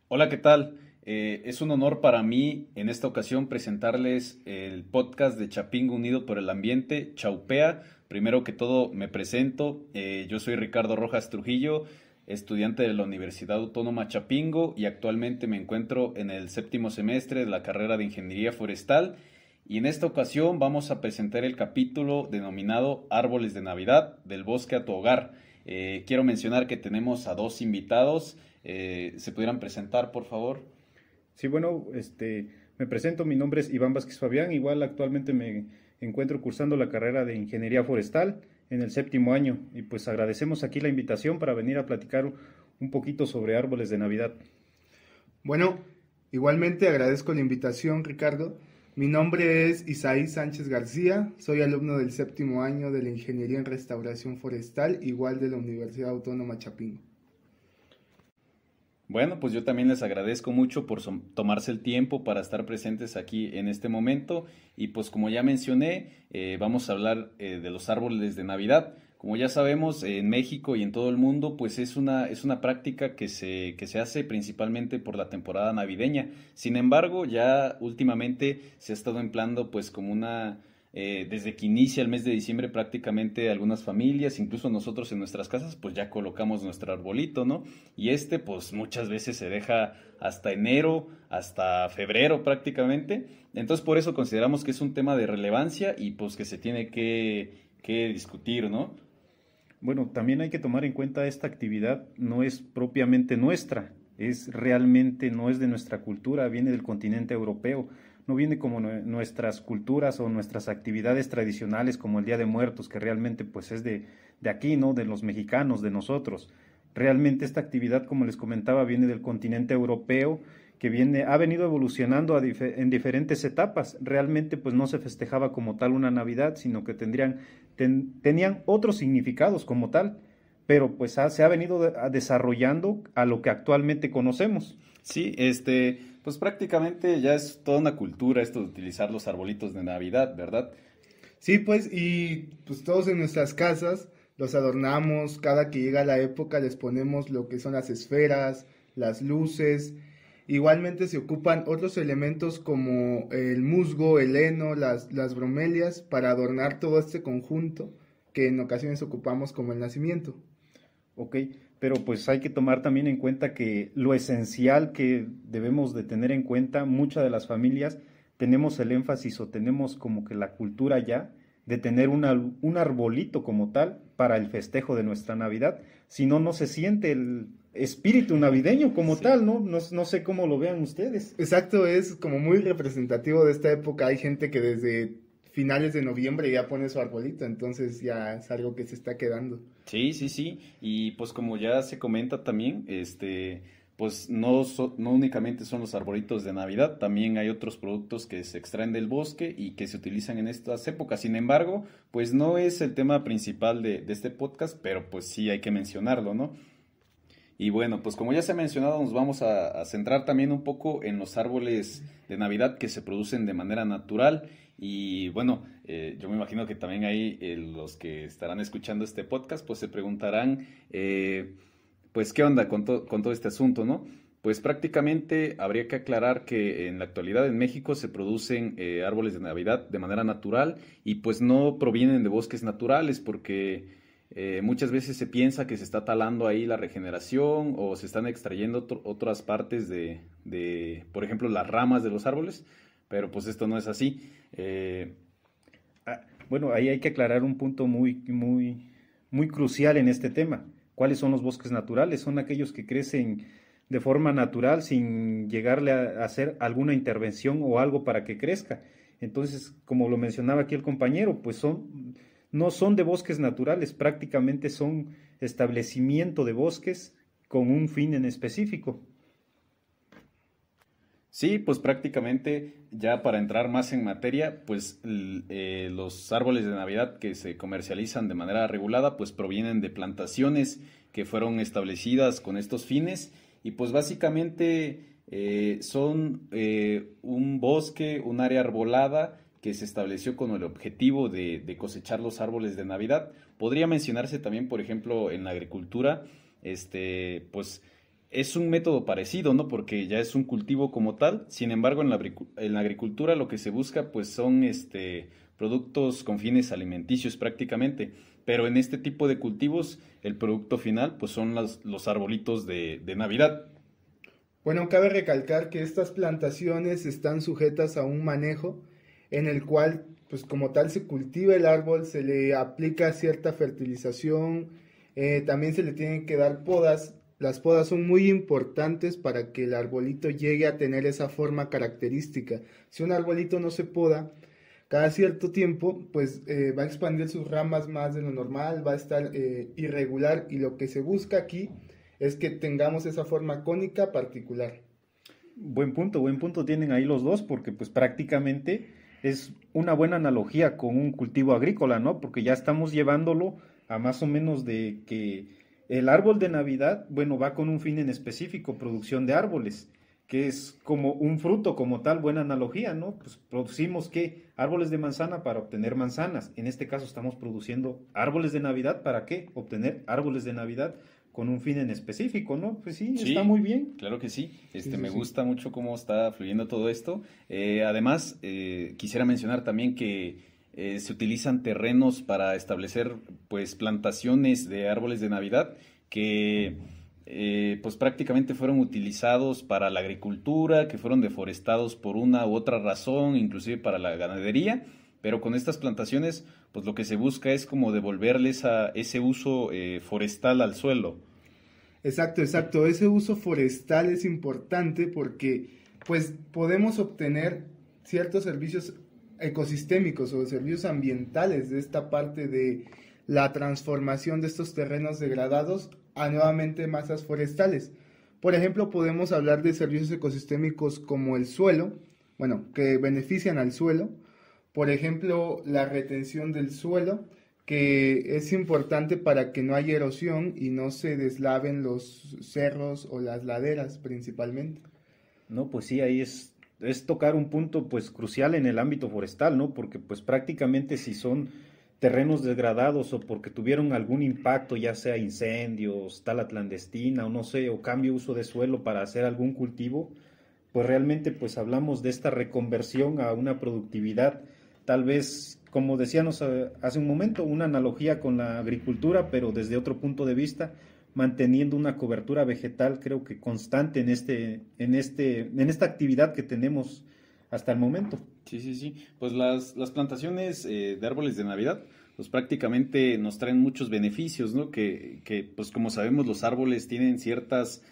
Hola, ¿qué tal? Es un honor para mí en esta ocasión presentarles el podcast de Chapingo Unido por el Ambiente, Chaupea. Primero que todo me presento, yo soy Ricardo Rojas Trujillo, estudiante de la Universidad Autónoma Chapingo y actualmente me encuentro en el séptimo semestre de la carrera de Ingeniería Forestal y en esta ocasión vamos a presentar el capítulo denominado Árboles de Navidad, del bosque a tu hogar. Quiero mencionar que tenemos a dos invitados. ¿Se pudieran presentar, por favor? Sí, bueno, me presento, mi nombre es Iván Vázquez Fabián, igual actualmente me encuentro cursando la carrera de Ingeniería Forestal en el séptimo año y pues agradecemos aquí la invitación para venir a platicar un poquito sobre árboles de Navidad. Bueno, igualmente agradezco la invitación, Ricardo. Mi nombre es Isaí Sánchez García, soy alumno del séptimo año de la Ingeniería en Restauración Forestal, igual de la Universidad Autónoma Chapingo. Bueno, pues yo también les agradezco mucho por tomarse el tiempo para estar presentes aquí en este momento y pues como ya mencioné, vamos a hablar de los árboles de Navidad. Como ya sabemos, en México y en todo el mundo, pues es una práctica que se hace principalmente por la temporada navideña. Sin embargo, ya últimamente se ha estado empleando pues como desde que inicia el mes de diciembre prácticamente algunas familias, incluso nosotros en nuestras casas, pues ya colocamos nuestro arbolito, ¿no? Y pues muchas veces se deja hasta enero, hasta febrero prácticamente. Entonces por eso consideramos que es un tema de relevancia y pues que se tiene que discutir, ¿no? Bueno, también hay que tomar en cuenta esta actividad no es propiamente nuestra, es realmente no es de nuestra cultura, viene del continente europeo, no viene como nuestras culturas o nuestras actividades tradicionales como el Día de Muertos, que realmente pues es de aquí, ¿no? De los mexicanos, de nosotros. Realmente esta actividad, como les comentaba, viene del continente europeo, que ha venido evolucionando en diferentes etapas. Realmente pues no se festejaba como tal una Navidad, sino que tenían otros significados como tal, pero pues se ha venido desarrollando a lo que actualmente conocemos. Sí, pues prácticamente ya es toda una cultura esto de utilizar los arbolitos de Navidad, ¿verdad? Sí, pues, y pues todos en nuestras casas los adornamos, cada que llega la época les ponemos lo que son las esferas, las luces. Igualmente se ocupan otros elementos como el musgo, el heno, las bromelias para adornar todo este conjunto que en ocasiones ocupamos como el nacimiento. Ok, pero pues hay que tomar también en cuenta que lo esencial que debemos de tener en cuenta, muchas de las familias tenemos el énfasis o tenemos como que la cultura ya de tener un arbolito como tal para el festejo de nuestra Navidad, si no, no se siente el espíritu navideño como Sí. tal, ¿no? No, no sé cómo lo vean ustedes. Exacto, es como muy representativo de esta época. Hay gente que desde finales de noviembre ya pone su arbolito, entonces ya es algo que se está quedando. Sí, sí, sí. Y pues como ya se comenta también, pues no únicamente son los arbolitos de Navidad, también hay otros productos que se extraen del bosque y que se utilizan en estas épocas. Sin embargo, pues no es el tema principal de este podcast, pero pues sí hay que mencionarlo, ¿no? Y bueno, pues como ya se ha mencionado, nos vamos a centrar también un poco en los árboles de Navidad que se producen de manera natural. Y bueno, yo me imagino que también ahí los que estarán escuchando este podcast, pues se preguntarán, pues qué onda con todo este asunto, ¿no? Pues prácticamente habría que aclarar que en la actualidad en México se producen árboles de Navidad de manera natural y pues no provienen de bosques naturales porque muchas veces se piensa que se está talando ahí la regeneración o se están extrayendo otras partes por ejemplo, las ramas de los árboles, pero pues esto no es así. Bueno, ahí hay que aclarar un punto muy crucial en este tema. ¿Cuáles son los bosques naturales? Son aquellos que crecen de forma natural sin llegarle a hacer alguna intervención o algo para que crezca. Entonces, como lo mencionaba aquí el compañero, pues no son de bosques naturales, prácticamente son establecimiento de bosques con un fin en específico. Sí, pues prácticamente ya para entrar más en materia, pues los árboles de Navidad que se comercializan de manera regulada, pues provienen de plantaciones que fueron establecidas con estos fines y pues básicamente son un bosque, un área arbolada que se estableció con el objetivo de cosechar los árboles de Navidad. Podría mencionarse también, por ejemplo, en la agricultura, pues es un método parecido, ¿no? Porque ya es un cultivo como tal. Sin embargo, en la agricultura lo que se busca, pues, son productos con fines alimenticios prácticamente. Pero en este tipo de cultivos, el producto final, pues, son los arbolitos de Navidad. Bueno, cabe recalcar que estas plantaciones están sujetas a un manejo en el cual, pues como tal, se cultiva el árbol, se le aplica cierta fertilización, también se le tienen que dar podas. Las podas son muy importantes para que el arbolito llegue a tener esa forma característica. Si un arbolito no se poda, cada cierto tiempo, pues va a expandir sus ramas más de lo normal, va a estar irregular, y lo que se busca aquí es que tengamos esa forma cónica particular. Buen punto tienen ahí los dos, porque pues prácticamente es una buena analogía con un cultivo agrícola, ¿no? Porque ya estamos llevándolo a más o menos de que el árbol de Navidad, bueno, va con un fin en específico, producción de árboles, que es como un fruto como tal, buena analogía, ¿no? Pues producimos, ¿qué? Árboles de manzana para obtener manzanas. En este caso estamos produciendo árboles de Navidad, ¿para qué? Obtener árboles de Navidad con un fin en específico, ¿no? Pues sí, Sí, está muy bien. claro que sí. Sí, Me sí. gusta mucho cómo está fluyendo todo esto. Además, quisiera mencionar también que se utilizan terrenos para establecer, pues, plantaciones de árboles de Navidad que, pues, prácticamente fueron utilizados para la agricultura, que fueron deforestados por una u otra razón, inclusive para la ganadería. Pero con estas plantaciones, pues lo que se busca es como devolverle ese uso forestal al suelo. Exacto, exacto. Ese uso forestal es importante porque pues podemos obtener ciertos servicios ecosistémicos o servicios ambientales de esta parte de la transformación de estos terrenos degradados a nuevamente masas forestales. Por ejemplo, podemos hablar de servicios ecosistémicos como el suelo, bueno, que benefician al suelo. Por ejemplo, la retención del suelo, que es importante para que no haya erosión y no se deslaven los cerros o las laderas principalmente. No, pues sí, ahí es tocar un punto pues crucial en el ámbito forestal, ¿no? Porque pues prácticamente si son terrenos degradados o porque tuvieron algún impacto, ya sea incendios, tala clandestina o no sé, o cambio de uso de suelo para hacer algún cultivo, pues realmente pues hablamos de esta reconversión a una productividad, tal vez, como decíamos hace un momento, una analogía con la agricultura, pero desde otro punto de vista, manteniendo una cobertura vegetal, creo que constante en esta actividad que tenemos hasta el momento. Sí, sí, sí. Pues las plantaciones de árboles de Navidad, pues prácticamente nos traen muchos beneficios, ¿no? Pues como sabemos, los árboles tienen ciertas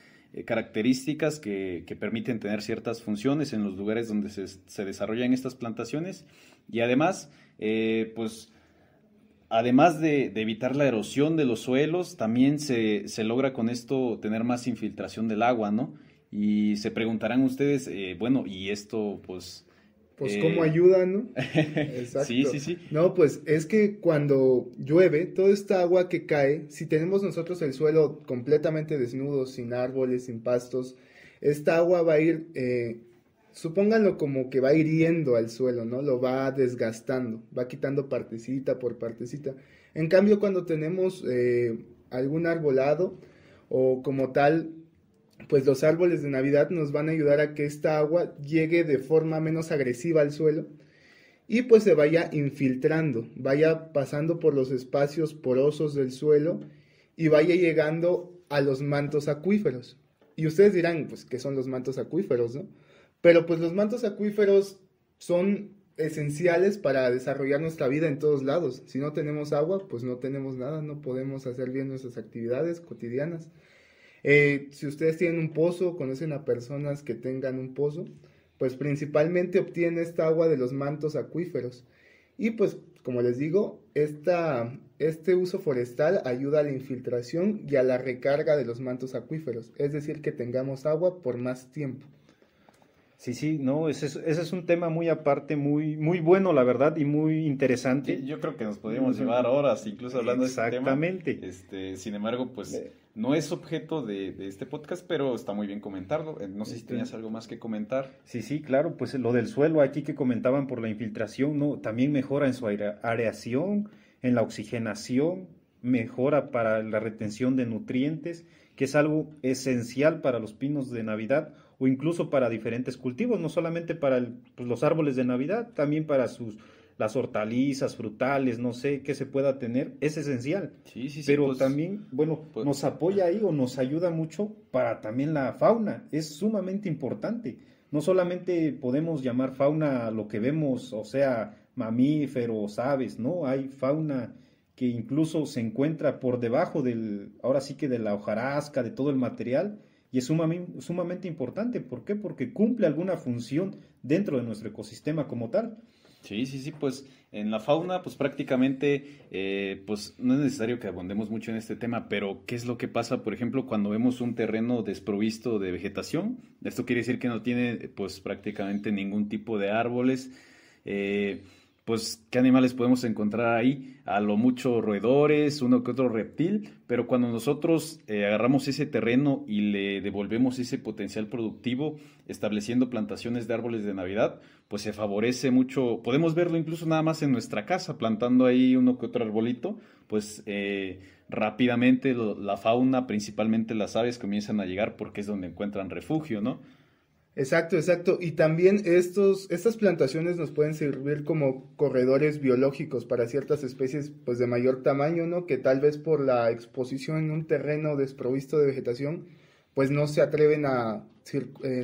características que permiten tener ciertas funciones en los lugares donde se desarrollan estas plantaciones. Y además, pues, además de evitar la erosión de los suelos, también se logra con esto tener más infiltración del agua, ¿no? Y se preguntarán ustedes, bueno, y esto, pues... Pues cómo ayuda, ¿no? Exacto. Sí, sí, sí. No, pues es que cuando llueve, toda esta agua que cae, si tenemos nosotros el suelo completamente desnudo, sin árboles, sin pastos, esta agua va a ir, supónganlo como que va hiriendo al suelo, ¿no? Lo va desgastando, va quitando partecita por partecita. En cambio, cuando tenemos algún arbolado o como tal, pues los árboles de Navidad nos van a ayudar a que esta agua llegue de forma menos agresiva al suelo y pues se vaya infiltrando, vaya pasando por los espacios porosos del suelo y vaya llegando a los mantos acuíferos. Y ustedes dirán, pues, ¿qué son los mantos acuíferos, no? Pero pues los mantos acuíferos son esenciales para desarrollar nuestra vida en todos lados. Si no tenemos agua, pues no tenemos nada, no podemos hacer bien nuestras actividades cotidianas. Si ustedes tienen un pozo, conocen a personas que tengan un pozo, pues principalmente obtienen esta agua de los mantos acuíferos. Y pues, como les digo, este uso forestal ayuda a la infiltración y a la recarga de los mantos acuíferos, es decir, que tengamos agua por más tiempo. Sí, no, ese es un tema muy aparte, muy, muy bueno, la verdad, y muy interesante. Sí, yo creo que nos podríamos llevar horas incluso hablando de este tema. Exactamente. Sin embargo, pues no es objeto de este podcast, pero está muy bien comentarlo. No sé si tenías algo más que comentar. Sí, claro, pues lo del suelo aquí que comentaban por la infiltración, ¿no? También mejora en su areación, en la oxigenación, mejora para la retención de nutrientes que es algo esencial para los pinos de Navidad o incluso para diferentes cultivos, no solamente para pues, los árboles de Navidad, también para las hortalizas, frutales, no sé qué se pueda tener, es esencial. Sí, sí, sí, Pero pues, también, bueno, nos apoya ahí o nos ayuda mucho para también la fauna, es sumamente importante. No solamente podemos llamar fauna a lo que vemos, o sea, mamíferos, aves, ¿no? Hay fauna que incluso se encuentra por debajo ahora sí que de la hojarasca, de todo el material, y es sumamente importante. ¿Por qué? Porque cumple alguna función dentro de nuestro ecosistema como tal. sí, sí, sí, pues en la fauna, pues prácticamente, pues no es necesario que abundemos mucho en este tema, pero ¿qué es lo que pasa, por ejemplo, cuando vemos un terreno desprovisto de vegetación? Esto quiere decir que no tiene, pues prácticamente ningún tipo de árboles. eh, pues, ¿qué animales podemos encontrar ahí? A lo mucho roedores, uno que otro reptil, pero cuando nosotros agarramos ese terreno y le devolvemos ese potencial productivo, estableciendo plantaciones de árboles de Navidad, pues se favorece mucho. Podemos verlo incluso nada más en nuestra casa, plantando ahí uno que otro arbolito, pues rápidamente la fauna, principalmente las aves, comienzan a llegar porque es donde encuentran refugio, ¿no? Exacto, exacto. Y también estas plantaciones nos pueden servir como corredores biológicos para ciertas especies pues de mayor tamaño, ¿no? Que tal vez por la exposición en un terreno desprovisto de vegetación, pues no se atreven a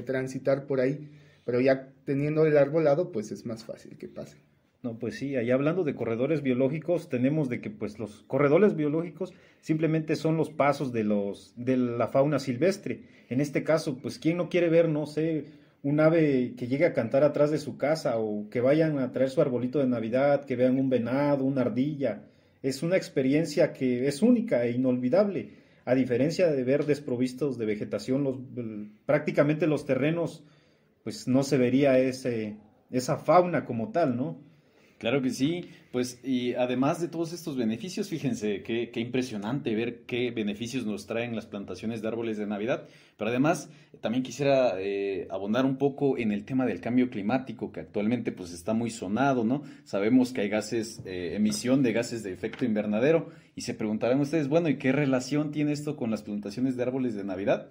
transitar por ahí. Pero ya teniendo el arbolado, pues es más fácil que pasen. No, pues sí, ahí hablando de corredores biológicos, tenemos de que pues los corredores biológicos simplemente son los pasos de la fauna silvestre. En este caso, pues quién no quiere ver, no sé, un ave que llegue a cantar atrás de su casa o que vayan a traer su arbolito de Navidad, que vean un venado, una ardilla. Es una experiencia que es única e inolvidable, a diferencia de ver desprovistos de vegetación, prácticamente los terrenos, pues no se vería esa fauna como tal, ¿no? Claro que sí, pues y además de todos estos beneficios, fíjense qué impresionante ver qué beneficios nos traen las plantaciones de árboles de Navidad, pero además también quisiera abundar un poco en el tema del cambio climático que actualmente pues está muy sonado, ¿no? Sabemos que hay gases, emisión de gases de efecto invernadero y se preguntarán ustedes, bueno, ¿y qué relación tiene esto con las plantaciones de árboles de Navidad?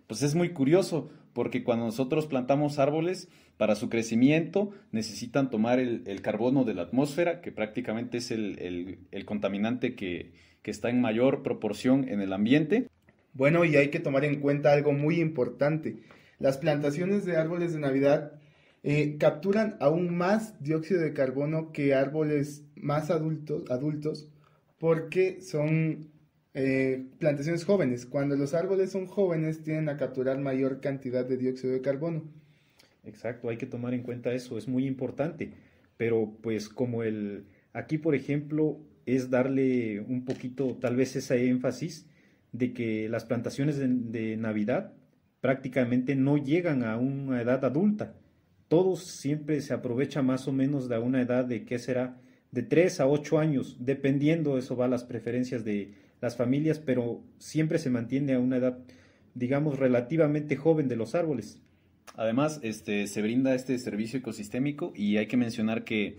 Pues es muy curioso, porque cuando nosotros plantamos árboles, para su crecimiento necesitan tomar el carbono de la atmósfera, que prácticamente es el contaminante que está en mayor proporción en el ambiente. Bueno, y hay que tomar en cuenta algo muy importante. Las plantaciones de árboles de Navidad capturan aún más dióxido de carbono que árboles más adultos porque son plantaciones jóvenes. Cuando los árboles son jóvenes tienden a capturar mayor cantidad de dióxido de carbono. Exacto, hay que tomar en cuenta eso, es muy importante. Pero pues aquí por ejemplo es darle un poquito tal vez ese énfasis de que las plantaciones de Navidad prácticamente no llegan a una edad adulta. Todos siempre se aprovecha más o menos de una edad de, ¿qué será? De 3 a 8 años, dependiendo, eso va a las preferencias de las familias, pero siempre se mantiene a una edad, digamos, relativamente joven de los árboles. Además, se brinda este servicio ecosistémico y hay que mencionar que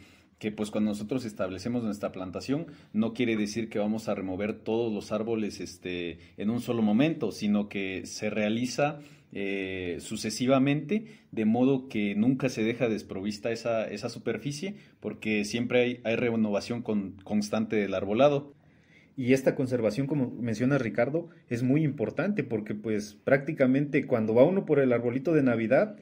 pues cuando nosotros establecemos nuestra plantación no quiere decir que vamos a remover todos los árboles en un solo momento, sino que se realiza sucesivamente, de modo que nunca se deja desprovista esa superficie, porque siempre hay renovación constante del arbolado. Y esta conservación, como menciona Ricardo, es muy importante porque pues prácticamente cuando va uno por el arbolito de Navidad,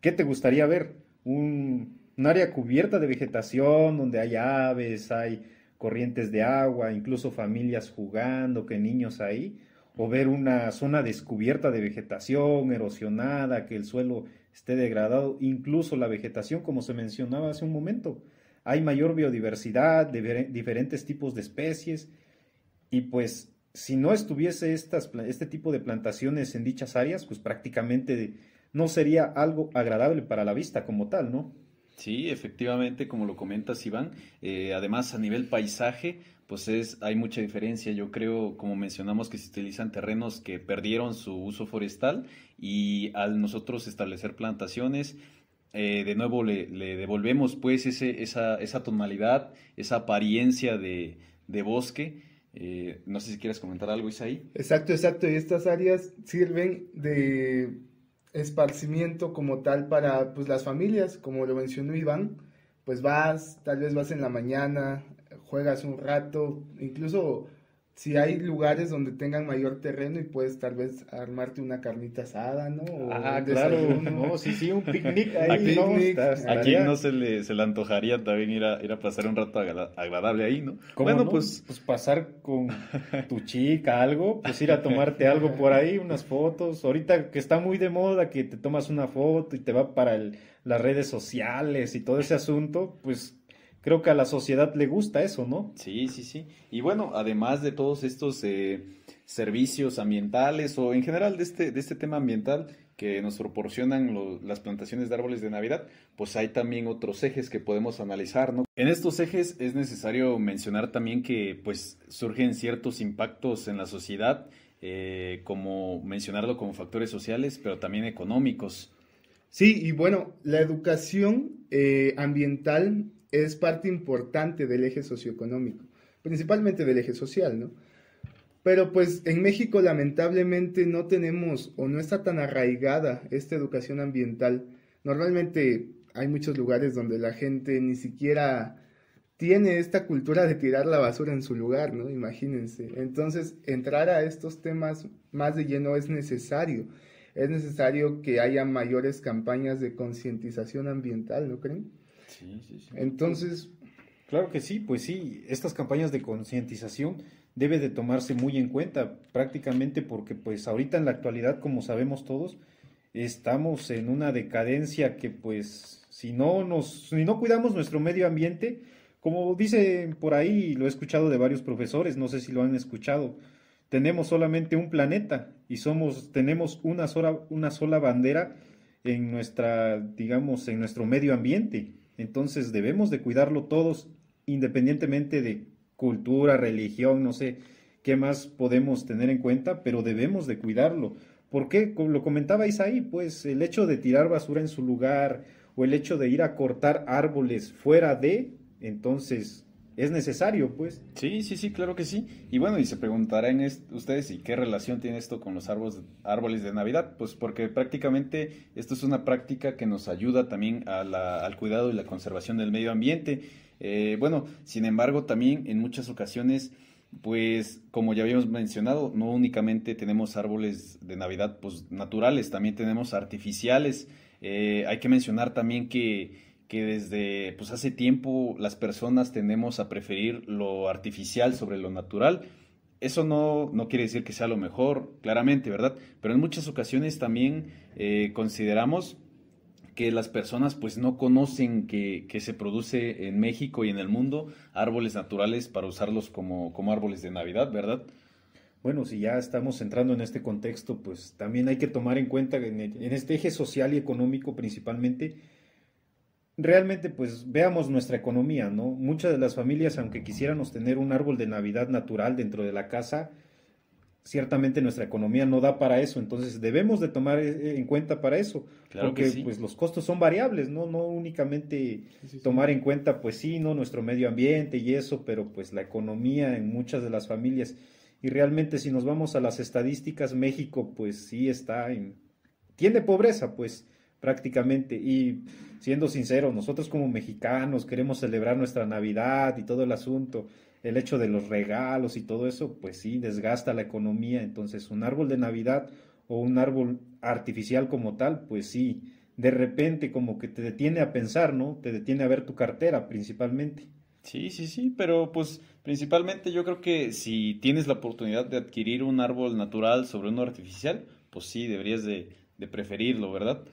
¿qué te gustaría ver? Un área cubierta de vegetación donde hay aves, hay corrientes de agua, incluso familias jugando, que niños ahí, o ver una zona descubierta de vegetación, erosionada, que el suelo esté degradado, incluso la vegetación, como se mencionaba hace un momento. Hay mayor biodiversidad de diferentes tipos de especies y pues si no estuviese este tipo de plantaciones en dichas áreas, pues prácticamente no sería algo agradable para la vista como tal, ¿no? Sí, efectivamente, como lo comentas, Iván. Además, a nivel paisaje, pues hay mucha diferencia. Yo creo, como mencionamos, que se utilizan terrenos que perdieron su uso forestal y al nosotros establecer plantaciones, de nuevo le devolvemos pues esa tonalidad, esa apariencia de bosque. No sé si quieres comentar algo, Isaí. Exacto, exacto. Y estas áreas sirven de esparcimiento como tal para pues las familias, como lo mencionó Iván, pues tal vez vas en la mañana, juegas un rato, incluso si hay lugares donde tengan mayor terreno y puedes tal vez armarte una carnita asada, ¿no? O un Claro, desayuno. no, sí, un picnic ahí, Aquí, ¿no? picnic, ¿A quién no se le antojaría también ir a pasar un rato agradable ahí, ¿no? ¿Cómo Bueno, no? pues Pues pasar con tu chica, algo, pues ir a tomarte algo por ahí, unas fotos. Ahorita que está muy de moda que te tomas una foto y te va para las redes sociales y todo ese asunto, pues creo que a la sociedad le gusta eso, ¿no? sí, sí, sí. Y bueno, además de todos estos servicios ambientales o en general de este tema ambiental que nos proporcionan las plantaciones de árboles de Navidad, pues hay también otros ejes que podemos analizar, ¿no? En estos ejes es necesario mencionar también que pues surgen ciertos impactos en la sociedad, como mencionarlo como factores sociales, pero también económicos. Sí, y bueno, la educación ambiental es parte importante del eje socioeconómico, principalmente del eje social, ¿no? Pero pues en México lamentablemente no tenemos o no está tan arraigada esta educación ambiental. Normalmente hay muchos lugares donde la gente ni siquiera tiene esta cultura de tirar la basura en su lugar, ¿no? Imagínense. Entonces, entrar a estos temas más de lleno es necesario. Es necesario que haya mayores campañas de concientización ambiental, ¿no creen? Sí, sí, sí. Entonces, Claro que sí, pues sí, estas campañas de concientización debe de tomarse muy en cuenta, prácticamente porque pues ahorita en la actualidad, como sabemos todos, estamos en una decadencia que pues si no cuidamos nuestro medio ambiente, como dicen por ahí, lo he escuchado de varios profesores, no sé si lo han escuchado, tenemos solamente un planeta y tenemos una sola bandera en digamos, en nuestro medio ambiente. Entonces debemos de cuidarlo todos, independientemente de cultura, religión, no sé qué más podemos tener en cuenta, pero debemos de cuidarlo. ¿Por qué? Como lo comentaba Isaí, pues el hecho de tirar basura en su lugar o el hecho de ir a cortar árboles fuera entonces es necesario, pues. Sí, sí, sí, claro que sí. Y bueno, y se preguntarán ustedes, ¿y qué relación tiene esto con los árboles de Navidad? Pues porque prácticamente esto es una práctica que nos ayuda también al cuidado y la conservación del medio ambiente. Bueno, sin embargo, también en muchas ocasiones, pues como ya habíamos mencionado, no únicamente tenemos árboles de Navidad pues naturales, también tenemos artificiales. Hay que mencionar también que desde pues hace tiempo las personas tendemos a preferir lo artificial sobre lo natural. Eso no quiere decir que sea lo mejor, claramente, ¿verdad? Pero en muchas ocasiones también consideramos que las personas pues no conocen que se produce en México y en el mundo árboles naturales para usarlos como árboles de Navidad, ¿verdad? Bueno, si ya estamos entrando en este contexto, pues también hay que tomar en cuenta en este eje social y económico principalmente, realmente pues veamos nuestra economía, ¿no? Muchas de las familias, aunque quisiéramos tener un árbol de Navidad natural dentro de la casa, ciertamente nuestra economía no da para eso, entonces debemos de tomar en cuenta para eso, Claro que porque sí. pues los costos son variables, ¿no? No únicamente sí, sí. tomar en cuenta, pues sí, ¿no? Nuestro medio ambiente y eso, pero pues la economía en muchas de las familias. Y realmente si nos vamos a las estadísticas, México pues sí tiene pobreza, pues prácticamente. Y siendo sincero, nosotros como mexicanos queremos celebrar nuestra Navidad y todo el asunto, el hecho de los regalos y todo eso, pues sí, desgasta la economía. Entonces, un árbol de Navidad o un árbol artificial como tal, pues sí, de repente como que te detiene a pensar, ¿no? Te detiene a ver tu cartera principalmente. Sí, sí, sí, pero pues principalmente yo creo que si tienes la oportunidad de adquirir un árbol natural sobre uno artificial, pues sí, deberías de preferirlo, ¿verdad?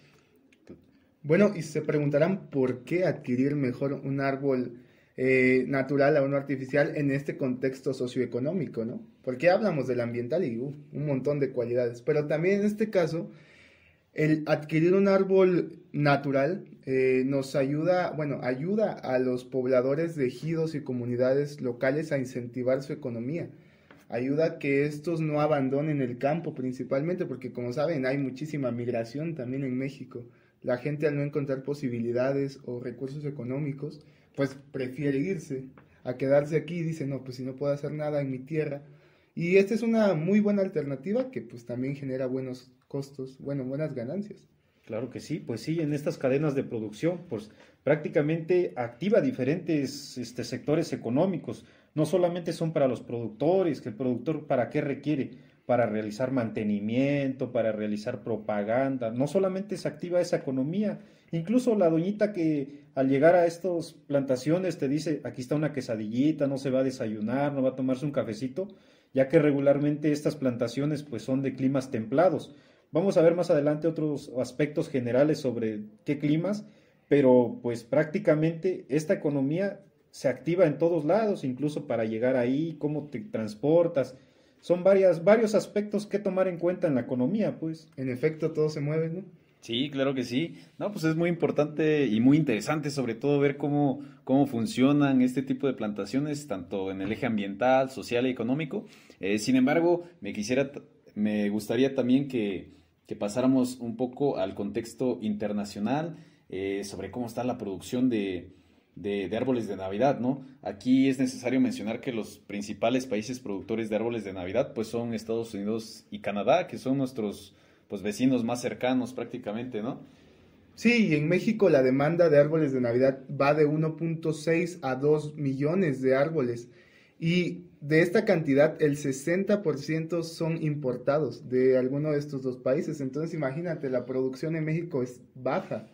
Bueno, y se preguntarán por qué adquirir mejor un árbol natural a uno artificial en este contexto socioeconómico, ¿no? Porque hablamos del ambiental y un montón de cualidades, pero también en este caso, el adquirir un árbol natural nos ayuda, bueno, ayuda a los pobladores de ejidos y comunidades locales a incentivar su economía. Ayuda a que estos no abandonen el campo principalmente, porque como saben, hay muchísima migración también en México. La gente al no encontrar posibilidades o recursos económicos, pues prefiere irse. a quedarse aquí y dicen, no, pues si no puedo hacer nada en mi tierra. Y esta es una muy buena alternativa que pues también genera buenos costos, bueno, buenas ganancias. Claro que sí, pues sí, en estas cadenas de producción, pues prácticamente activa diferentes sectores económicos. No solamente son para los productores, que el productor para qué requiere, para realizar mantenimiento, para realizar propaganda. No solamente se activa esa economía, incluso la doñita que al llegar a estas plantaciones te dice, aquí está una quesadillita, no se va a desayunar, no va a tomarse un cafecito, ya que regularmente estas plantaciones pues son de climas templados. Vamos a ver más adelante otros aspectos generales sobre qué climas, pero pues prácticamente esta economía se activa en todos lados, incluso para llegar ahí, cómo te transportas. Son varios aspectos que tomar en cuenta en la economía, pues. En efecto, todo se mueve, ¿no? Sí, claro que sí. No, pues es muy importante y muy interesante sobre todo ver cómo funcionan este tipo de plantaciones, tanto en el eje ambiental, social y económico. Sin embargo, me gustaría también que pasáramos un poco al contexto internacional, sobre cómo está la producción de árboles de Navidad, ¿no? Aquí es necesario mencionar que los principales países productores de árboles de Navidad pues son Estados Unidos y Canadá, que son nuestros pues vecinos más cercanos prácticamente, ¿no? Sí, y en México la demanda de árboles de Navidad va de 1.6 a 2 millones de árboles. Y de esta cantidad, el 60% son importados de alguno de estos dos países. Entonces, imagínate, la producción en México es baja.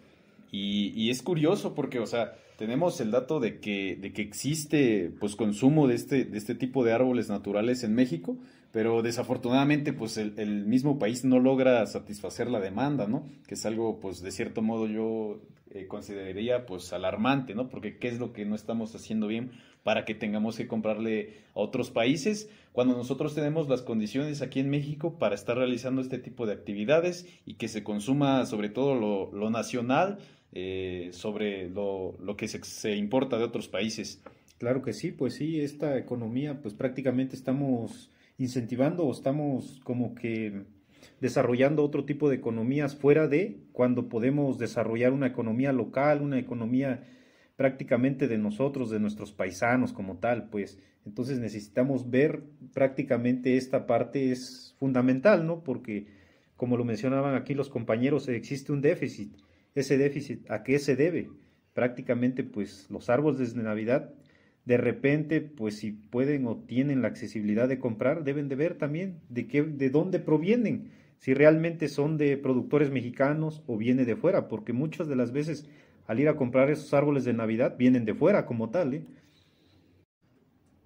Y es curioso porque, o sea, tenemos el dato de que existe pues consumo de este tipo de árboles naturales en México, pero desafortunadamente pues el mismo país no logra satisfacer la demanda, ¿no? Que es algo pues de cierto modo yo consideraría pues alarmante, ¿no? Porque ¿qué es lo que no estamos haciendo bien para que tengamos que comprarle a otros países cuando nosotros tenemos las condiciones aquí en México para estar realizando este tipo de actividades y que se consuma sobre todo lo nacional sobre lo que se importa de otros países? Claro que sí, pues sí, esta economía, pues prácticamente estamos incentivando o estamos como que desarrollando otro tipo de economías fuera de cuando podemos desarrollar una economía local, una economía prácticamente de nosotros, de nuestros paisanos como tal, pues entonces necesitamos ver prácticamente esta parte es fundamental, ¿no? Porque como lo mencionaban aquí los compañeros, existe un déficit. Ese déficit, ¿a qué se debe? Prácticamente, pues los árboles de Navidad, de repente, pues si pueden o tienen la accesibilidad de comprar, deben de ver también de dónde provienen, si realmente son de productores mexicanos o viene de fuera, porque muchas de las veces al ir a comprar esos árboles de Navidad vienen de fuera como tal, ¿eh?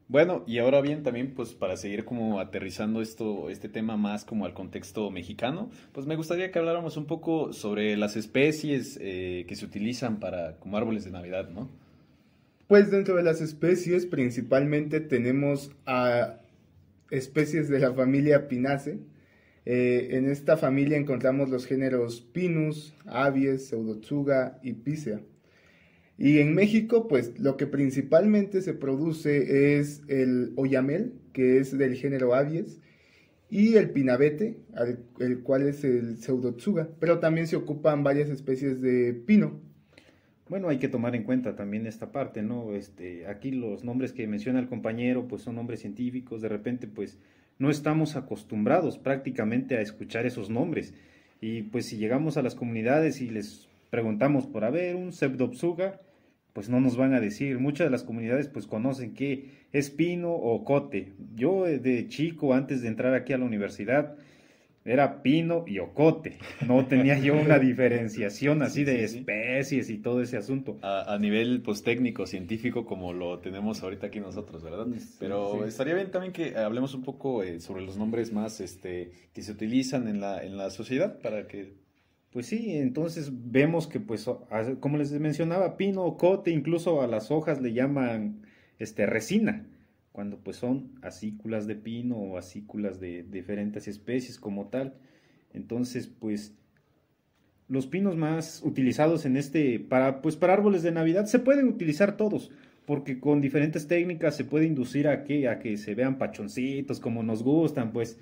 Bueno, y ahora bien, también pues para seguir como aterrizando este tema más como al contexto mexicano, pues me gustaría que habláramos un poco sobre las especies que se utilizan como árboles de Navidad, ¿no? Pues dentro de las especies principalmente tenemos a especies de la familia Pinaceae. En esta familia encontramos los géneros Pinus, Abies, Pseudotsuga y Picea. Y en México, pues lo que principalmente se produce es el oyamel, que es del género Abies, y el pinabete, el cual es el Pseudotsuga, pero también se ocupan varias especies de pino. Bueno, hay que tomar en cuenta también esta parte, ¿no? Aquí los nombres que menciona el compañero, pues son nombres científicos, de repente, pues no estamos acostumbrados prácticamente a escuchar esos nombres. Y pues si llegamos a las comunidades y les preguntamos por haber un Pseudotsuga, pues no nos van a decir. Muchas de las comunidades pues conocen que es pino o cote. Yo de chico, antes de entrar aquí a la universidad, era pino y ocote. No tenía yo una diferenciación así de especies y todo ese asunto. A nivel pues técnico, científico, como lo tenemos ahorita aquí nosotros, ¿verdad? Pero estaría bien también que hablemos un poco sobre los nombres más que se utilizan en la sociedad para que... Pues sí, entonces vemos que pues como les mencionaba, pino, ocote, incluso a las hojas le llaman resina, cuando pues son acículas de pino o acículas de diferentes especies como tal. Entonces pues los pinos más utilizados para árboles de Navidad se pueden utilizar todos, porque con diferentes técnicas se puede inducir a que se vean pachoncitos como nos gustan, pues,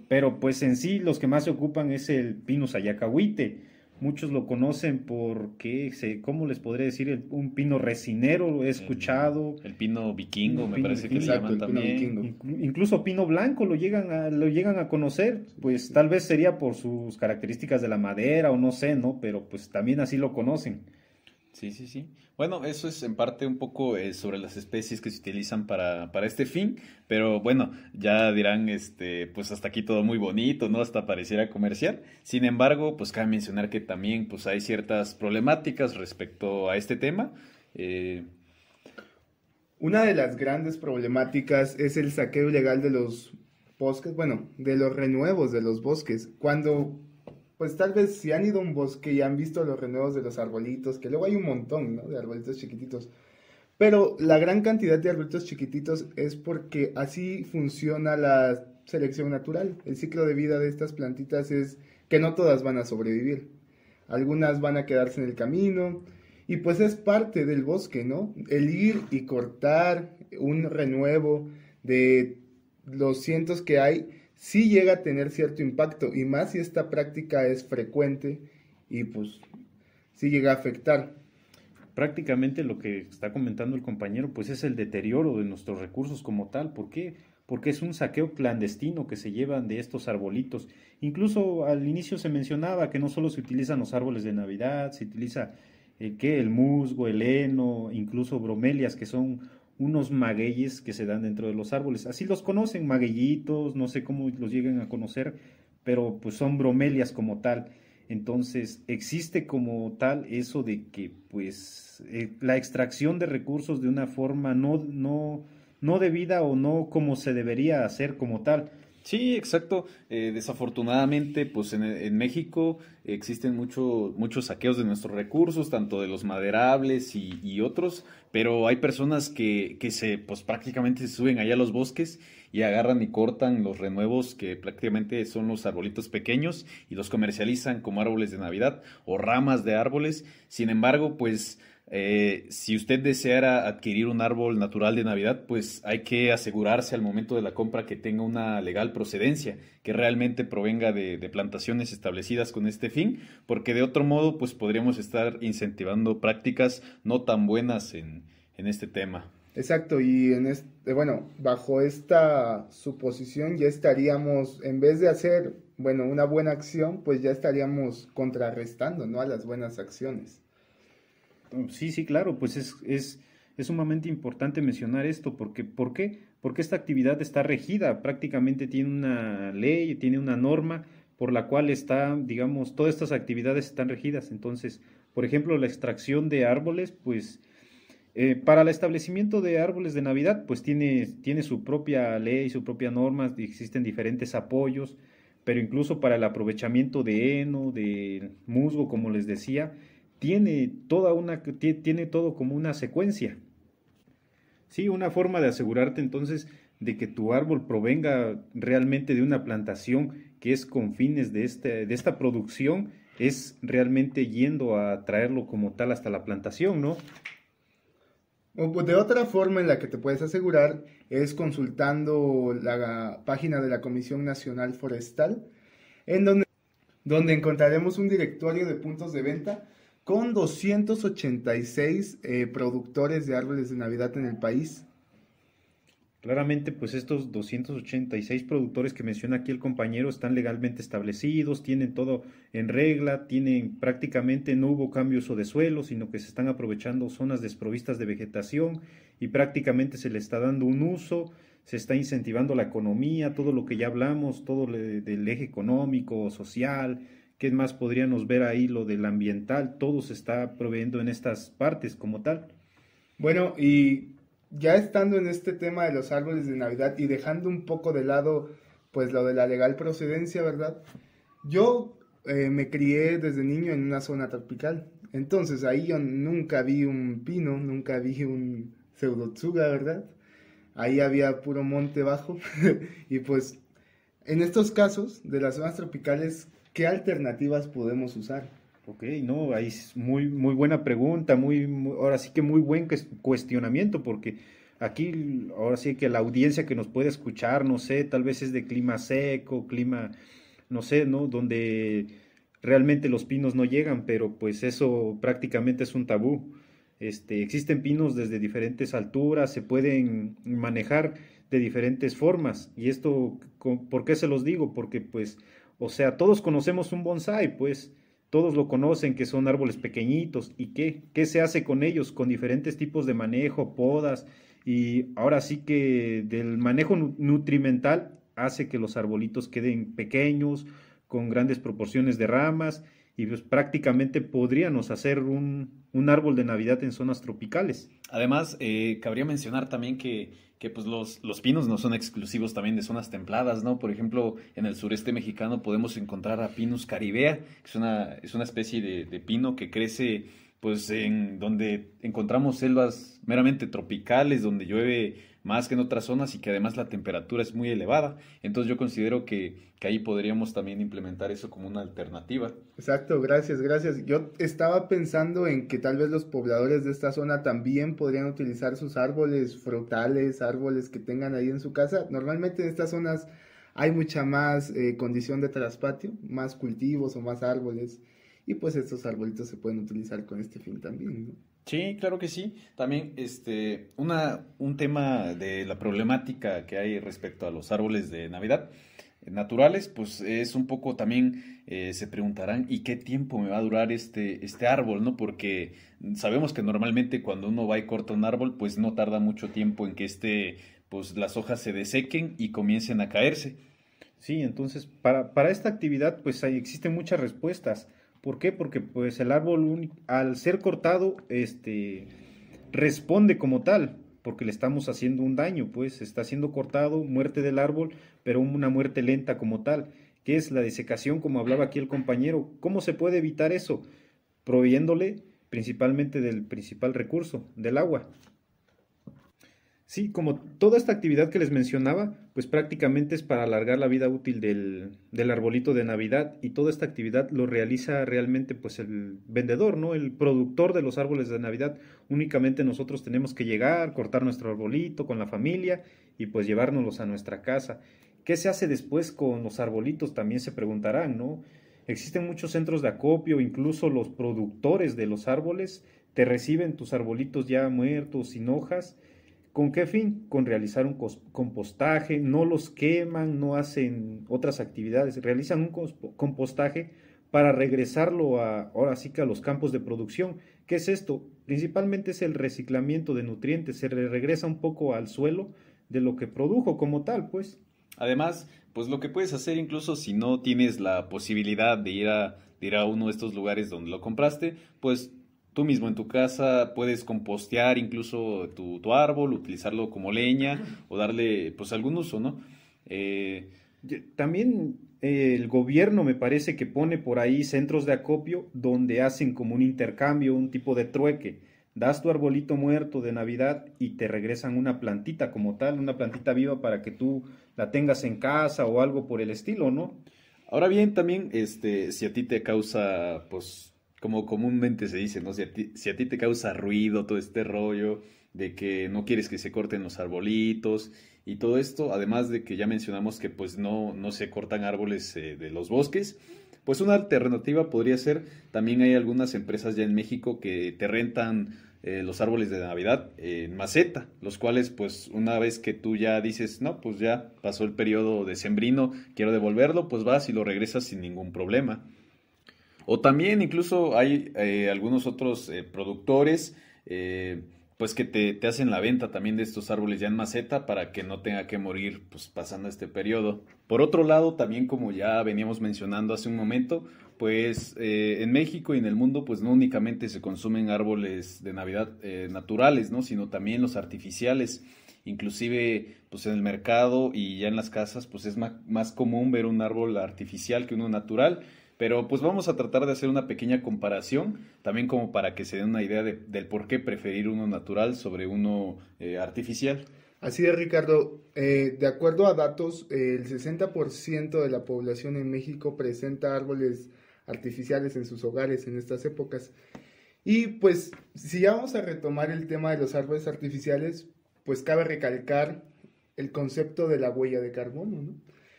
pero pues en sí los que más se ocupan es el Pinus ayacahuite, muchos lo conocen porque, ¿cómo les podría decir? Un pino resinero, lo he escuchado. El pino vikingo, El me pino parece que le vikingo. llaman Exacto, el pino también. vikingo. Incluso pino blanco lo llegan a conocer, pues tal vez sería por sus características de la madera o no sé, ¿no? Pero pues también así lo conocen. Sí, sí, sí. Bueno, eso es en parte un poco sobre las especies que se utilizan para este fin, pero bueno, ya dirán, pues hasta aquí todo muy bonito, ¿no? Hasta pareciera comercial. Sin embargo, pues cabe mencionar que también pues hay ciertas problemáticas respecto a este tema. Eh, Una de las grandes problemáticas es el saqueo ilegal de los bosques, bueno, de los renuevos de los bosques. Cuando, pues tal vez si han ido a un bosque y han visto los renuevos de los arbolitos, que luego hay un montón, ¿no? De arbolitos chiquititos. Pero la gran cantidad de arbolitos chiquititos es porque así funciona la selección natural. El ciclo de vida de estas plantitas es que no todas van a sobrevivir. Algunas van a quedarse en el camino y pues es parte del bosque, ¿no? El ir y cortar un renuevo de los cientos que hay sí llega a tener cierto impacto y más si esta práctica es frecuente y pues sí llega a afectar. Prácticamente lo que está comentando el compañero, pues es el deterioro de nuestros recursos como tal. ¿Por qué? Porque es un saqueo clandestino que se llevan de estos arbolitos. Incluso al inicio se mencionaba que no solo se utilizan los árboles de Navidad, se utiliza el musgo, el heno, incluso bromelias, que son unos magueyes que se dan dentro de los árboles. Así los conocen, magueyitos, no sé cómo los llegan a conocer, pero pues son bromelias como tal. Entonces, existe como tal eso de que, pues, la extracción de recursos de una forma no debida o no como se debería hacer como tal. Sí, exacto. Desafortunadamente, pues en México existen muchos saqueos de nuestros recursos, tanto de los maderables y otros, pero hay personas que pues prácticamente se suben allá a los bosques y agarran y cortan los renuevos que prácticamente son los arbolitos pequeños y los comercializan como árboles de Navidad o ramas de árboles. Sin embargo, pues si usted deseara adquirir un árbol natural de Navidad, pues hay que asegurarse al momento de la compra que tenga una legal procedencia, que realmente provenga de plantaciones establecidas con este fin, porque de otro modo, pues podríamos estar incentivando prácticas no tan buenas en este tema. Exacto, y bueno, bajo esta suposición ya estaríamos, en vez de hacer, bueno, una buena acción, pues ya estaríamos contrarrestando, ¿no? A las buenas acciones. Sí, sí, claro, pues es sumamente importante mencionar esto, porque ¿por qué? Porque esta actividad está regida, prácticamente tiene una ley, tiene una norma por la cual está, digamos, todas estas actividades están regidas. Entonces, por ejemplo, la extracción de árboles, pues para el establecimiento de árboles de Navidad, pues tiene su propia ley, su propia norma, existen diferentes apoyos, pero incluso para el aprovechamiento de heno, de musgo, como les decía, tiene todo como una secuencia. Sí, una forma de asegurarte entonces de que tu árbol provenga realmente de una plantación que es con fines de esta producción, es realmente yendo a traerlo como tal hasta la plantación, ¿no? O pues, de otra forma en la que te puedes asegurar es consultando la página de la Comisión Nacional Forestal, en donde encontraremos un directorio de puntos de venta con 286 productores de árboles de Navidad en el país. Claramente, pues estos 286 productores que menciona aquí el compañero están legalmente establecidos, tienen todo en regla, prácticamente no hubo cambio de uso de suelo, sino que se están aprovechando zonas desprovistas de vegetación y prácticamente se le está dando un uso, se está incentivando la economía, todo lo que ya hablamos, del eje económico, social, ¿qué más podríamos ver ahí? Lo del ambiental, todo se está proveyendo en estas partes como tal. Bueno, y ya estando en este tema de los árboles de Navidad y dejando un poco de lado pues lo de la legal procedencia, ¿verdad? Yo me crié desde niño en una zona tropical, entonces ahí yo nunca vi un pino, nunca vi un pseudotsuga, ¿verdad? Ahí había puro monte bajo y pues en estos casos de las zonas tropicales, ¿qué alternativas podemos usar? Ok, no, ahí es muy buena pregunta, ahora sí que muy buen cuestionamiento, porque aquí, ahora sí que la audiencia que nos puede escuchar, no sé, tal vez es de clima seco, clima, no sé, ¿no? Donde realmente los pinos no llegan, pero pues eso prácticamente es un tabú. Existen pinos desde diferentes alturas, se pueden manejar de diferentes formas. Y esto, ¿por qué se los digo? Porque pues, o sea, todos conocemos un bonsái, pues todos lo conocen, que son árboles pequeñitos. ¿Y qué? ¿Qué se hace con ellos? Con diferentes tipos de manejo, podas. Y ahora sí que del manejo nutrimental hace que los arbolitos queden pequeños, con grandes proporciones de ramas, y pues prácticamente podríamos hacer un árbol de Navidad en zonas tropicales. Además, cabría mencionar también que pues los pinos no son exclusivos también de zonas templadas, ¿no? Por ejemplo, en el sureste mexicano podemos encontrar a Pinus caribea, que es una especie de pino que crece pues en donde encontramos selvas meramente tropicales, donde llueve más que en otras zonas y que además la temperatura es muy elevada. Entonces yo considero que ahí podríamos también implementar eso como una alternativa. Exacto, gracias, gracias. Yo estaba pensando en que tal vez los pobladores de esta zona también podrían utilizar sus árboles frutales, árboles que tengan ahí en su casa. Normalmente en estas zonas hay mucha más condición de traspatio, más cultivos o más árboles. Y pues estos arbolitos se pueden utilizar con este fin también, ¿no? Sí, claro que sí. También un tema de la problemática que hay respecto a los árboles de Navidad naturales, pues es un poco también se preguntarán, ¿y qué tiempo me va a durar este árbol, ¿no? Porque sabemos que normalmente cuando uno va y corta un árbol, pues no tarda mucho tiempo en que pues las hojas se desequen y comiencen a caerse. Sí, entonces para esta actividad pues existen muchas respuestas. ¿Por qué? Porque pues el árbol al ser cortado responde como tal, porque le estamos haciendo un daño, pues está siendo cortado, muerte del árbol, pero una muerte lenta como tal, que es la desecación, como hablaba aquí el compañero. ¿Cómo se puede evitar eso? Proveyéndole principalmente del principal recurso, del agua. Sí, como toda esta actividad que les mencionaba, pues prácticamente es para alargar la vida útil del arbolito de Navidad, y toda esta actividad lo realiza realmente pues el vendedor, ¿no? El productor de los árboles de Navidad. Únicamente nosotros tenemos que llegar, cortar nuestro arbolito con la familia y pues llevárnoslos a nuestra casa. ¿Qué se hace después con los arbolitos? También se preguntarán, ¿no? Existen muchos centros de acopio, incluso los productores de los árboles te reciben tus arbolitos ya muertos, sin hojas. ¿Con qué fin? Con realizar un compostaje, no los queman, no hacen otras actividades, realizan un compostaje para regresarlo ahora sí que a los campos de producción. ¿Qué es esto? Principalmente es el reciclamiento de nutrientes, se regresa un poco al suelo de lo que produjo como tal, pues. Además, pues lo que puedes hacer incluso si no tienes la posibilidad de ir a uno de estos lugares donde lo compraste, pues tú mismo en tu casa puedes compostear incluso tu árbol, utilizarlo como leña o darle pues algún uso, ¿no? Eh, También el gobierno me parece que pone por ahí centros de acopio donde hacen como un intercambio, un tipo de trueque. Das tu arbolito muerto de Navidad y te regresan una plantita como tal, una plantita viva para que tú la tengas en casa o algo por el estilo, ¿no? Ahora bien, también, si a ti te causa, pues, como comúnmente se dice, ¿no? Si a ti te causa ruido todo este rollo de que no quieres que se corten los arbolitos y todo esto, además de que ya mencionamos que pues no se cortan árboles de los bosques, pues una alternativa podría ser, también hay algunas empresas ya en México que te rentan los árboles de Navidad en maceta, los cuales pues una vez que tú ya dices, no, pues ya pasó el periodo decembrino, quiero devolverlo, pues vas y lo regresas sin ningún problema. O también incluso hay algunos otros productores pues que te hacen la venta también de estos árboles ya en maceta para que no tenga que morir pues pasando este periodo. Por otro lado, también como ya veníamos mencionando hace un momento, pues en México y en el mundo pues no únicamente se consumen árboles de Navidad naturales, ¿no? Sino también los artificiales. Inclusive pues en el mercado y ya en las casas pues es más común ver un árbol artificial que uno natural. Pero pues vamos a tratar de hacer una pequeña comparación, también como para que se den una idea del por qué preferir uno natural sobre uno artificial. Así es, Ricardo. De acuerdo a datos, el 60% de la población en México presenta árboles artificiales en sus hogares en estas épocas. Y pues, si ya vamos a retomar el tema de los árboles artificiales, pues cabe recalcar el concepto de la huella de carbono, ¿no?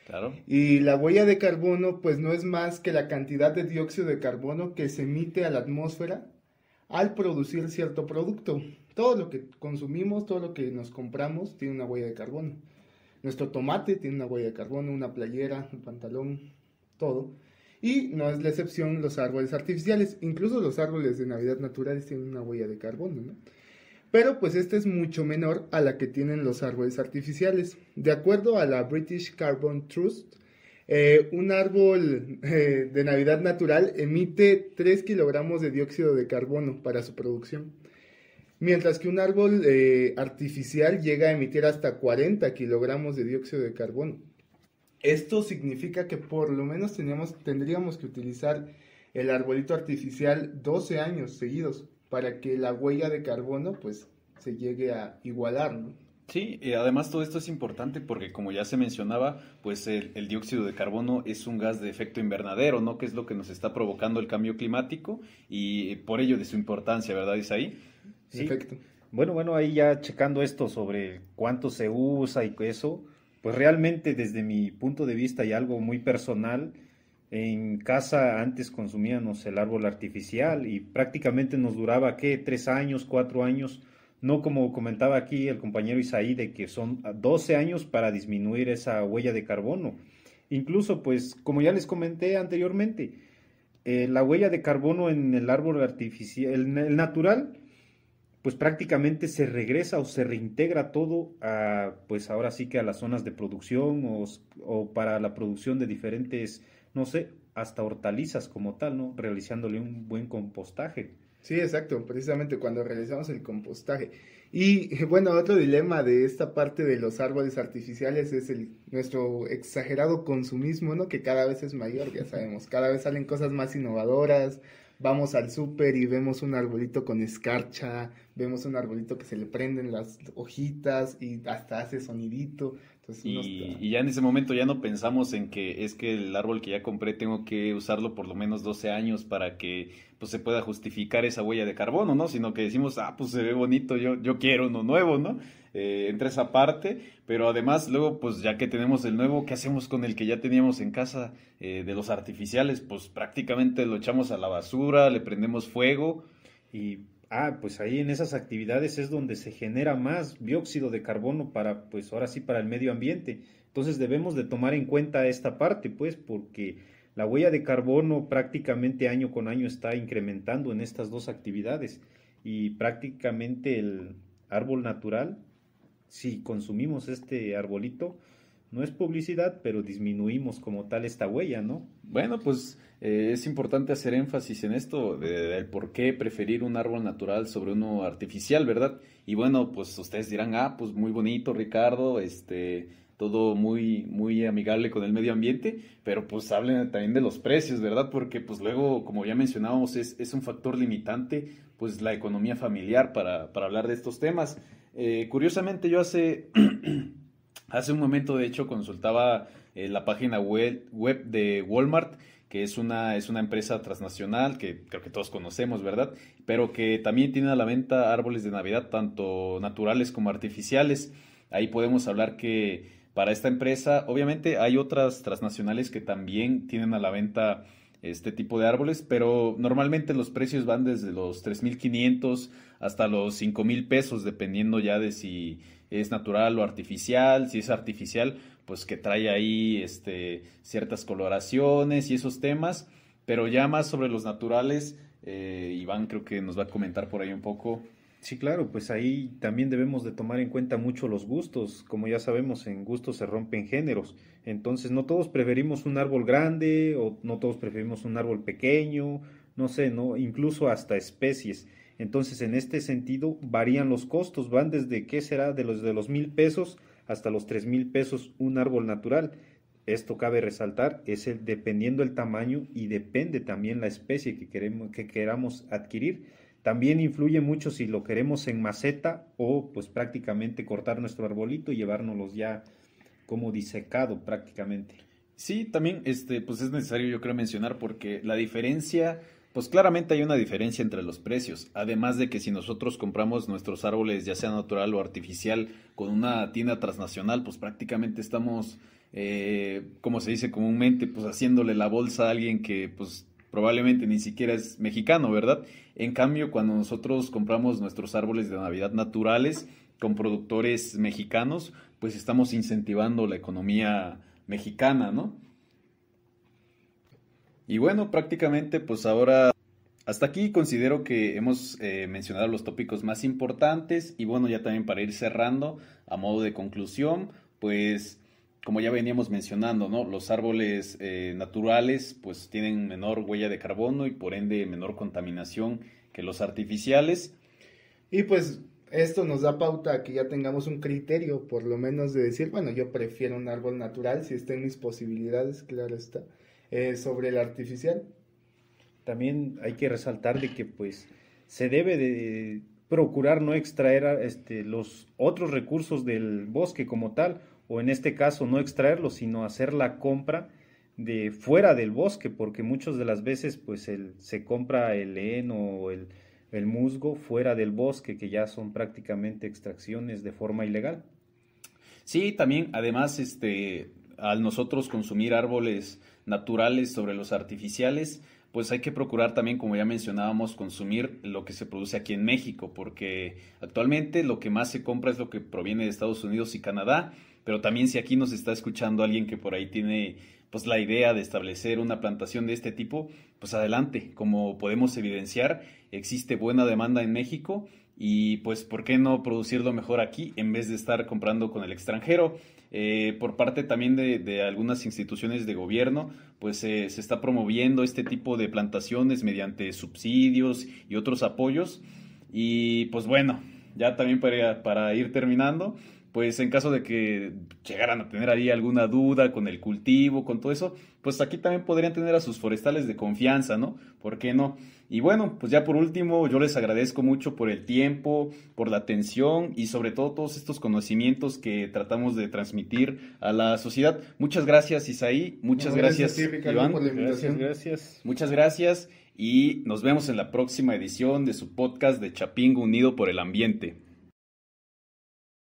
Claro. Y la huella de carbono, pues no es más que la cantidad de dióxido de carbono que se emite a la atmósfera al producir cierto producto. Todo lo que consumimos, todo lo que nos compramos tiene una huella de carbono. Nuestro tomate tiene una huella de carbono, una playera, un pantalón, todo. Y no es la excepción los árboles artificiales. Incluso los árboles de Navidad naturales tienen una huella de carbono, ¿no? Pero pues esta es mucho menor a la que tienen los árboles artificiales. De acuerdo a la British Carbon Trust, un árbol de Navidad natural emite 3 kilogramos de dióxido de carbono para su producción, mientras que un árbol artificial llega a emitir hasta 40 kilogramos de dióxido de carbono. Esto significa que por lo menos tendríamos que utilizar el arbolito artificial 12 años seguidos para que la huella de carbono pues se llegue a igualar, ¿no? Sí, además todo esto es importante porque como ya se mencionaba, pues el dióxido de carbono es un gas de efecto invernadero, ¿no? Que es lo que nos está provocando el cambio climático y por ello de su importancia, ¿verdad, Isaí? Sí. Perfecto. Bueno, ahí ya checando esto sobre cuánto se usa y eso, pues realmente desde mi punto de vista y algo muy personal, en casa antes consumíamos el árbol artificial y prácticamente nos duraba, ¿qué? 3 años, 4 años, no como comentaba aquí el compañero Isaí, de que son 12 años para disminuir esa huella de carbono. Incluso, pues, como ya les comenté anteriormente, la huella de carbono en el árbol artificial, el natural, pues prácticamente se regresa o se reintegra todo a, pues ahora sí que a las zonas de producción o para la producción de diferentes, no sé, hasta hortalizas como tal, ¿no? Realizándole un buen compostaje. Sí, exacto, precisamente cuando realizamos el compostaje. Y bueno, otro dilema de esta parte de los árboles artificiales es nuestro exagerado consumismo, ¿no? Que cada vez es mayor, ya sabemos, cada vez salen cosas más innovadoras. Vamos al súper y vemos un arbolito con escarcha, vemos un arbolito que se le prenden las hojitas y hasta hace sonidito. Entonces Y ya en ese momento ya no pensamos en que es que el árbol que ya compré tengo que usarlo por lo menos 12 años para que pues se pueda justificar esa huella de carbono, ¿no? Sino que decimos, pues se ve bonito, yo quiero uno nuevo, ¿no? Entre esa parte, pero además luego pues ya que tenemos el nuevo, ¿qué hacemos con el que ya teníamos en casa de los artificiales? Pues prácticamente lo echamos a la basura, le prendemos fuego. Y pues ahí en esas actividades es donde se genera más dióxido de carbono para, pues ahora sí, para el medio ambiente. Entonces debemos de tomar en cuenta esta parte, pues, porque la huella de carbono prácticamente año con año está incrementando en estas dos actividades y prácticamente el árbol natural, si consumimos este arbolito, no es publicidad, pero disminuimos como tal esta huella, ¿no? Bueno, pues es importante hacer énfasis en esto, del por qué preferir un árbol natural sobre uno artificial, ¿verdad? Y bueno, pues ustedes dirán, pues muy bonito, Ricardo, todo muy, muy amigable con el medio ambiente, pero pues hablen también de los precios, ¿verdad? Porque pues luego, como ya mencionábamos, es un factor limitante, pues la economía familiar para hablar de estos temas. Curiosamente, yo hace un momento, de hecho, consultaba la página web de Walmart, que es una empresa transnacional que creo que todos conocemos, ¿verdad? Pero que también tiene a la venta árboles de Navidad, tanto naturales como artificiales. Ahí podemos hablar que para esta empresa, obviamente hay otras transnacionales que también tienen a la venta este tipo de árboles, pero normalmente los precios van desde los 3,500 hasta los 5,000 pesos, dependiendo ya de si es natural o artificial. Si es artificial, pues que trae ahí ciertas coloraciones y esos temas, pero ya más sobre los naturales, Iván creo que nos va a comentar por ahí un poco. Sí, claro, pues ahí también debemos de tomar en cuenta mucho los gustos. Como ya sabemos, en gustos se rompen géneros. Entonces, no todos preferimos un árbol grande o no todos preferimos un árbol pequeño, no sé, ¿no? Incluso hasta especies. Entonces, en este sentido, varían los costos, van desde, ¿qué será? De los 1,000 pesos hasta los 3,000 pesos un árbol natural. Esto cabe resaltar, dependiendo el tamaño y depende también la especie que queramos adquirir. También influye mucho si lo queremos en maceta o pues prácticamente cortar nuestro arbolito y llevárnoslos ya como disecado prácticamente. Sí, también pues es necesario yo creo mencionar porque la diferencia Pues claramente hay una diferencia entre los precios, además de que si nosotros compramos nuestros árboles, ya sea natural o artificial, con una tienda transnacional, pues prácticamente estamos, como se dice comúnmente, pues haciéndole la bolsa a alguien que pues probablemente ni siquiera es mexicano, ¿verdad? En cambio, cuando nosotros compramos nuestros árboles de Navidad naturales con productores mexicanos, pues estamos incentivando la economía mexicana, ¿no? Y bueno, prácticamente pues ahora hasta aquí considero que hemos mencionado los tópicos más importantes y bueno, ya también para ir cerrando, a modo de conclusión, pues como ya veníamos mencionando, ¿no? Los árboles naturales pues tienen menor huella de carbono y por ende menor contaminación que los artificiales. Y pues esto nos da pauta a que ya tengamos un criterio, por lo menos de decir, bueno, yo prefiero un árbol natural si está en mis posibilidades, claro está, sobre el artificial. También hay que resaltar de que pues se debe de procurar no extraer los otros recursos del bosque como tal, o en este caso no extraerlos, sino hacer la compra de fuera del bosque, porque muchas de las veces pues se compra el heno o el musgo fuera del bosque, que ya son prácticamente extracciones de forma ilegal. Sí, también, además, al nosotros consumir árboles naturales sobre los artificiales, pues hay que procurar también, como ya mencionábamos, consumir lo que se produce aquí en México, porque actualmente lo que más se compra es lo que proviene de Estados Unidos y Canadá, pero también si aquí nos está escuchando alguien que por ahí tiene pues la idea de establecer una plantación de este tipo, pues adelante, como podemos evidenciar, existe buena demanda en México y pues ¿por qué no producirlo mejor aquí en vez de estar comprando con el extranjero? Por parte también de algunas instituciones de gobierno, pues se está promoviendo este tipo de plantaciones mediante subsidios y otros apoyos. Y pues bueno, ya también para ir terminando, pues en caso de que llegaran a tener ahí alguna duda con el cultivo, con todo eso, pues aquí también podrían tener a sus forestales de confianza, ¿no? ¿Por qué no? Y bueno, pues ya por último, yo les agradezco mucho por el tiempo, por la atención y sobre todo todos estos conocimientos que tratamos de transmitir a la sociedad. Muchas gracias, Isaí. Muchas gracias, Ricardo, Iván. por la invitación. Gracias. Muchas gracias y nos vemos en la próxima edición de su podcast de Chapingo Unido por el Ambiente.